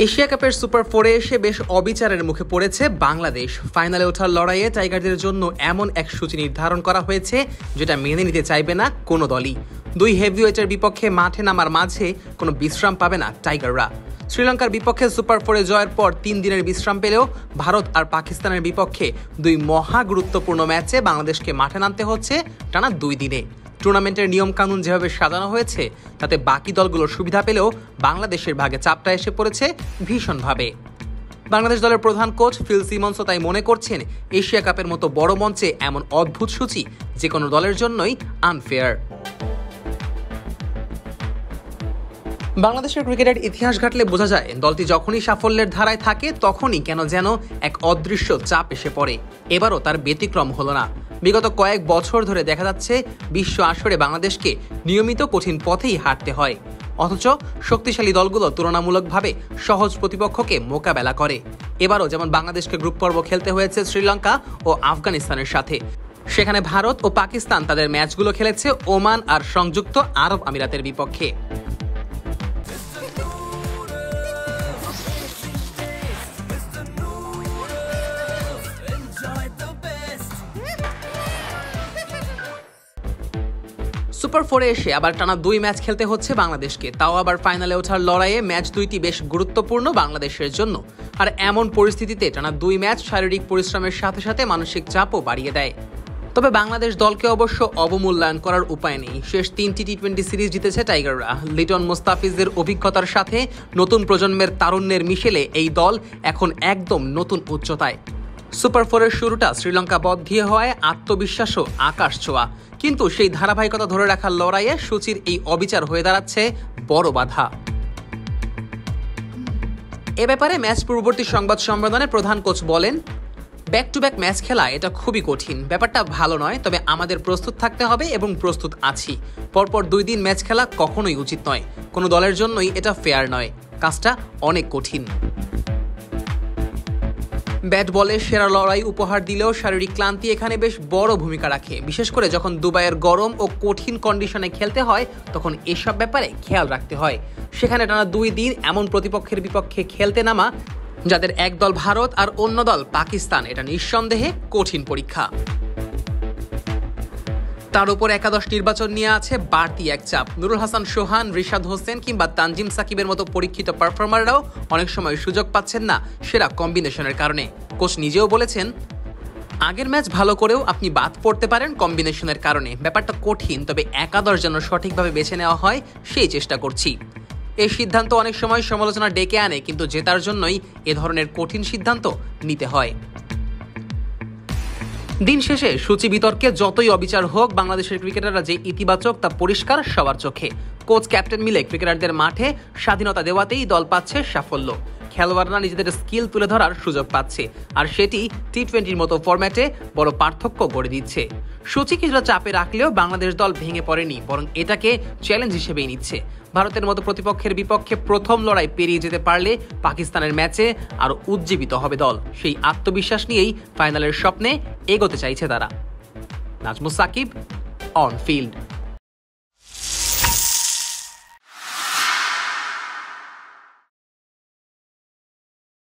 Asia কাপের super ফোরে এসে বেশ অবিচারের মুখে পড়েছে বাংলাদেশ। ফাইনালে ওঠার লড়াইয়ে টাইগারদের জন্য এমন এক সূচি নির্ধারণ করা হয়েছে যেটা মেনে নিতে চাইবে না কোনো দলই। দুই হেভিওয়েটের বিপক্ষে মাঠে নামার মাঝে কোনো বিশ্রাম পাবে না টাইগাররা। শ্রীলঙ্কার বিপক্ষে সুপার ফোরে জয়ের পর 3 দিনের বিশ্রাম পেলেও ভারত আর পাকিস্তানের বিপক্ষে দুই মহা গুরুত্বপূর্ণ ম্যাচে বাংলাদেশকে মাঠে নামতে হচ্ছে টানা 2 দিনে। টুর্নামেন্টের নিয়মকানুন যেভাবে সাজানো হয়েছে তাতে বাকি দলগুলোর সুবিধা পেলেও বাংলাদেশের ভাগে চাপটা এসে পড়েছে ভীষণভাবে। বাংলাদেশ দলের প্রধান কোচ ফিল সিমন্সও তাই মনে করছেন এশিয়া কাপের মতো বড় মঞ্চে এমন অদ্ভুত সূচি যে কোনো দলের জন্যই আনফেয়ার। বাংলাদেশের ক্রিকেটের ইতিহাস ঘাটলে বোঝা যায় দলটি যখনই সাফল্যের ধারায় থাকে তখনই কেন যেন এক অদৃশ্য চাপ এসে পড়ে। এবারও তার ব্যতিক্রম হলো না। বিগত কয়েক বছর ধরে দেখা যাচ্ছে বিশ্ব আসরে বাংলাদেশকে নিয়মিত কঠিন পথেই হাঁটতে হয়, অথচ শক্তিশালী দলগুলো তুলনামূলকভাবে সহজ প্রতিপক্ষকে মোকাবেলা করে। এবারও যেমন বাংলাদেশকে গ্রুপ পর্ব খেলতে হয়েছে শ্রীলঙ্কা ও আফগানিস্তানের সাথে, সেখানে ভারত ও পাকিস্তান তাদের ম্যাচগুলো খেলেছে ওমান আর সংযুক্ত আরব আমিরাতের বিপক্ষে। সুপার ফোরে এসে আবার টানা 2 ম্যাচ খেলতে হচ্ছে বাংলাদেশকে, তাও আবার ফাইনালে ওঠার লড়াইয়ে ম্যাচ দুইটি বেশ গুরুত্বপূর্ণ বাংলাদেশের জন্য। আর এমন পরিস্থিতিতে টানা 2 ম্যাচ শারীরিক পরিশ্রমের সাথে সাথে মানসিক চাপও বাড়িয়ে দেয়। তবে বাংলাদেশ দলকে অবশ্য অবমূল্যায়ন করার উপায় নেই। শেষ 3টি টি20 সিরিজ জিতেছে টাইগাররা। লিটন মুস্তাফিজদের অভিজ্ঞতার সাথে নতুন প্রজন্মের তারুণ্যের মিশেলে এই দল এখন একদম নতুন উচ্চতায়। সুপার ফোরের শুরুটা শ্রীলঙ্কা বধিয়ে হওয়ায় আত্মবিশ্বাসও আকাশ ছোঁয়া, কিন্তু সেই ধারাবাহিকতা ধরে রাখার লড়াইয়ে সূচির এই অবিচার হয়ে দাঁড়াচ্ছে বড় বাধা। এ ব্যাপারে ম্যাচ পূর্ববর্তী সংবাদ সম্মেলনে প্রধান কোচ বলেন, ব্যাক টু ব্যাক ম্যাচ খেলা এটা খুবই কঠিন, ব্যাপারটা ভালো নয়, তবে আমাদের প্রস্তুত থাকতে হবে এবং প্রস্তুত আছি। পরপর 2 দিন ম্যাচ খেলা কখনোই উচিত নয়, কোনো দলের জন্যই এটা ফেয়ার নয়, কাজটা অনেক কঠিন। ব্যাট বলে সেরা লড়াই উপহার দিলেও শারীরিক ক্লান্তি এখানে বেশ বড় ভূমিকা রাখে। বিশেষ করে যখন দুবাইয়ের গরম ও কঠিন কন্ডিশনে খেলতে হয় তখন এসব ব্যাপারে খেয়াল রাখতে হয়। সেখানে টানা 2 দিন এমন প্রতিপক্ষের বিপক্ষে খেলতে নামা যাদের এক দল ভারত আর অন্য দল পাকিস্তান, এটা নিঃসন্দেহে কঠিন পরীক্ষা। তার উপর একাদশ নির্বাচন নিয়ে আছে বাড়তি এক চাপ। নুরুল হাসান সোহান, রিশাদ হোসেন কিংবা তানজিম সাকিবের মতো পরীক্ষিত পারফর্মাররাও অনেক সময় সুযোগ পাচ্ছেন না সেরা কম্বিনেশনের কারণে। কোচ নিজেও বলেছেন, আগের ম্যাচ ভালো করেও আপনি বাদ পড়তে পারেন কম্বিনেশনের কারণে। ব্যাপারটা কঠিন, তবে একাদশ যেন সঠিকভাবে বেছে নেওয়া হয় সেই চেষ্টা করছি। এই সিদ্ধান্ত অনেক সময় সমালোচনা ডেকে আনে, কিন্তু জেতার জন্যই এ ধরনের কঠিন সিদ্ধান্ত নিতে হয়। দিন শেষে সূচি বিতর্কে যতই অবিচার হোক, বাংলাদেশের ক্রিকেটাররা যে ইতিবাচক তা পরিষ্কার সবার চোখে। কোচ ক্যাপ্টেন মিলে ক্রিকেটারদের মাঠে স্বাধীনতা দেওয়াতেই দল পাচ্ছে সাফল্য। খেলোয়াড়রা নিজেদের স্কিল তুলে ধরার সুযোগ পাচ্ছে, আর সেটি টি20-র মতো ফরম্যাটে বড় পার্থক্য গড়ে দিচ্ছে। সূচি কিছুটা চাপে রাখলেও বাংলাদেশ দল ভেঙে পড়েনি, বরং এটাকে চ্যালেঞ্জ হিসেবেই নিচ্ছে। ভারতের মতো প্রতিপক্ষের বিপক্ষে প্রথম লড়াই পেরিয়ে যেতে পারলে পাকিস্তানের ম্যাচে আরও উজ্জীবিত হবে দল। সেই আত্মবিশ্বাস নিয়েই ফাইনালের স্বপ্নে এগোতে চাইছে তারা। Nazmus Shakib, on field.